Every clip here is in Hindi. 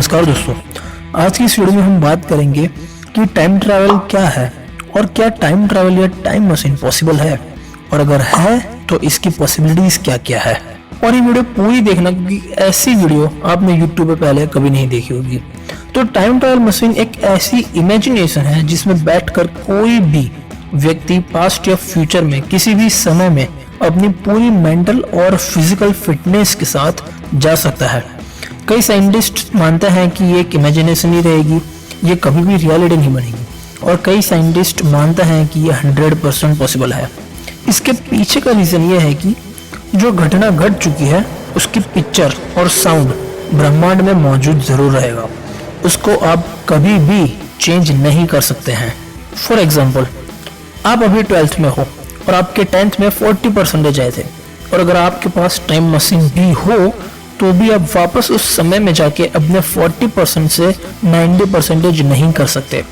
नमस्कार दोस्तों, आज की इस वीडियो में हम बात करेंगे कि टाइम ट्रैवल क्या है और क्या टाइम ट्रैवल या टाइम मशीन पॉसिबल है, और अगर है तो इसकी पॉसिबिलिटीज क्या क्या है। और ये वीडियो पूरी देखना क्योंकि ऐसी वीडियो आपने यूट्यूब पे पहले कभी नहीं देखी होगी। तो टाइम ट्रैवल मशीन एक ऐसी इमेजिनेशन है जिसमें बैठकर कोई भी व्यक्ति पास्ट या फ्यूचर में किसी भी समय में अपनी पूरी मेंटल और फिजिकल फिटनेस के साथ जा सकता है। कई साइंटिस्ट मानते हैं कि ये एक इमेजिनेशन ही रहेगी, ये कभी भी रियलिटी नहीं बनेगी, और कई साइंटिस्ट मानते हैं कि ये 100% पॉसिबल है। इसके पीछे का रीज़न ये है कि जो घटना घट चुकी है उसकी पिक्चर और साउंड ब्रह्मांड में मौजूद ज़रूर रहेगा, उसको आप कभी भी चेंज नहीं कर सकते हैं। फॉर एग्जाम्पल, आप अभी 12th में हो और आपके 10th में 40% आए थे, और अगर आपके पास टाइम मशीन भी हो तो भी आप वापस उस समय में जाके अपने 40% से 90% नहीं कर सकते,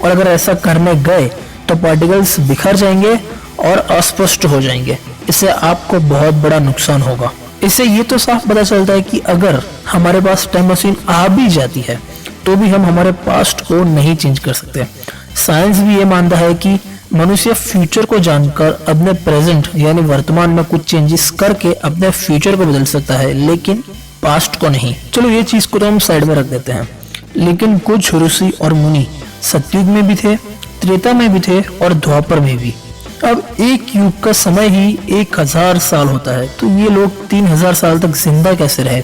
और अगर ऐसा करने गए तो पार्टिकल्स बिखर जाएंगे और अस्पष्ट हो जाएंगे। इससे आपको बहुत बड़ा नुकसान होगा। इससे ये तो साफ पता चलता है कि अगर हमारे पास टाइम मशीन आ भी जाती है तो भी हम हमारे पास्ट को नहीं चेंज कर सकते। साइंस भी ये मानता है कि मनुष्य फ्यूचर को जानकर अपने प्रेजेंट यानी वर्तमान में कुछ चेंजेस करके अपने फ्यूचर को बदल सकता है, लेकिन पास्ट को नहीं। चलो ये चीज को तो हम साइड में रख देते हैं, लेकिन कुछ ऋषि और मुनि सतयुग में भी थे, त्रेता में भी थे और द्वापर में भी। अब एक युग का समय ही 1000 साल होता है, तो ये लोग 3000 साल तक जिंदा कैसे रहे?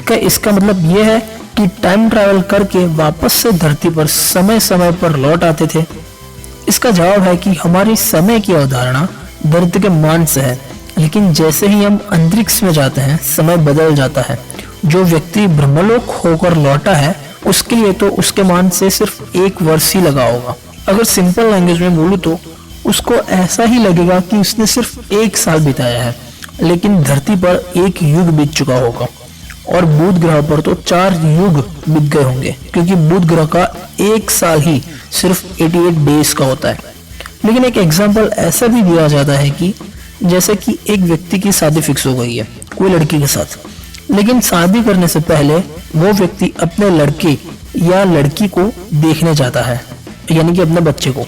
क्या इसका मतलब ये है कि टाइम ट्रैवल करके वापस से धरती पर समय समय पर लौट आते थे? इसका जवाब है कि हमारी समय की अवधारणा धरती के मान से है, लेकिन जैसे ही हम अंतरिक्ष में जाते हैं समय बदल जाता है। जो व्यक्ति ब्रह्मलोक होकर लौटा है उसके लिए तो उसके मान से सिर्फ 1 वर्ष ही लगा होगा। अगर सिंपल लैंग्वेज में बोलूँ तो उसको ऐसा ही लगेगा कि उसने सिर्फ 1 साल बिताया है, लेकिन धरती पर 1 युग बीत चुका होगा, और बुध ग्रह पर तो 4 युग बीत गए होंगे, क्योंकि बुध ग्रह का 1 साल ही सिर्फ 88 डेज का होता है। लेकिन एक एग्जाम्पल ऐसा भी दिया जाता है कि जैसे कि एक व्यक्ति की शादी फिक्स हो गई है कोई लड़की के साथ, लेकिन शादी करने से पहले वो व्यक्ति अपने लड़के या लड़की को देखने जाता है, यानी कि अपने बच्चे को,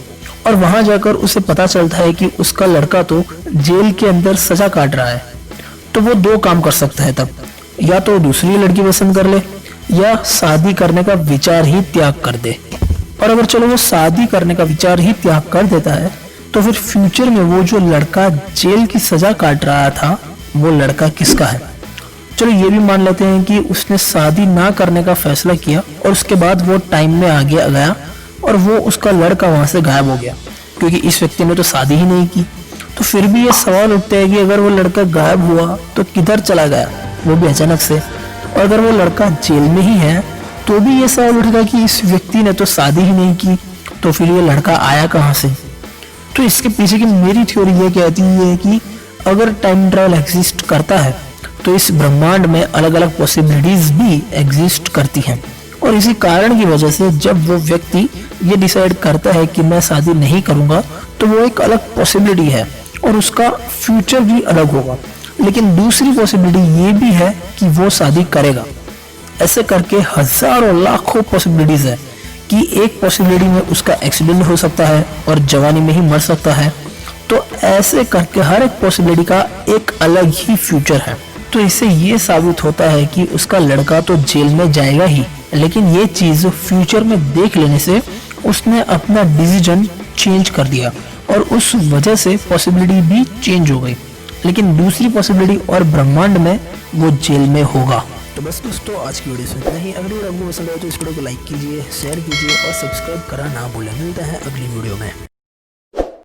और वहां जाकर उसे पता चलता है कि उसका लड़का तो जेल के अंदर सजा काट रहा है। तो वो 2 काम कर सकता है तब, या तो दूसरी लड़की पसंद कर ले या शादी करने का विचार ही त्याग कर दे। और अगर चलो वो शादी करने का विचार ही त्याग कर देता है तो फिर फ्यूचर में वो जो लड़का जेल की सजा काट रहा था वो लड़का किसका है? चलो ये भी मान लेते हैं कि उसने शादी ना करने का फैसला किया और उसके बाद वो टाइम में आगे गया और वो उसका लड़का वहां से गायब हो गया, क्योंकि इस व्यक्ति ने तो शादी ही नहीं की। तो फिर भी ये सवाल उठता है कि अगर वो लड़का गायब हुआ तो किधर चला गया, वो भी अचानक से, और अगर वो लड़का जेल में ही है तो भी ये सवाल उठेगा कि इस व्यक्ति ने तो शादी ही नहीं की, तो फिर ये लड़का आया कहाँ से? तो इसके पीछे की मेरी थ्योरी ये कहती है कि अगर टाइम ट्रैवल एग्जिस्ट करता है तो इस ब्रह्मांड में अलग अलग पॉसिबिलिटीज भी एग्जिस्ट करती हैं, और इसी कारण की वजह से जब वो व्यक्ति ये डिसाइड करता है कि मैं शादी नहीं करूंगा तो वो एक अलग पॉसिबिलिटी है और उसका फ्यूचर भी अलग होगा। लेकिन दूसरी पॉसिबिलिटी ये भी है कि वो शादी करेगा। ऐसे करके हजारों लाखों पॉसिबिलिटीज है कि एक पॉसिबिलिटी में उसका एक्सीडेंट हो सकता है और जवानी में ही मर सकता है। तो ऐसे करके हर एक पॉसिबिलिटी का एक अलग ही फ्यूचर है। तो इससे ये साबित होता है कि उसका लड़का तो जेल में जाएगा ही, लेकिन ये चीज फ्यूचर में देख लेने से उसने अपना डिसीजन चेंज कर दिया और उस वजह से पॉसिबिलिटी भी चेंज हो गई। लेकिन दूसरी पॉसिबिलिटी और ब्रह्मांड में वो जेल में होगा। तो बस दोस्तों, आज की वीडियो से इतना ही। अगर वीडियो आपको पसंद आए तो इस वीडियो को लाइक कीजिए, शेयर कीजिए और सब्सक्राइब करना ना भूलें। मिलता है अगली वीडियो में।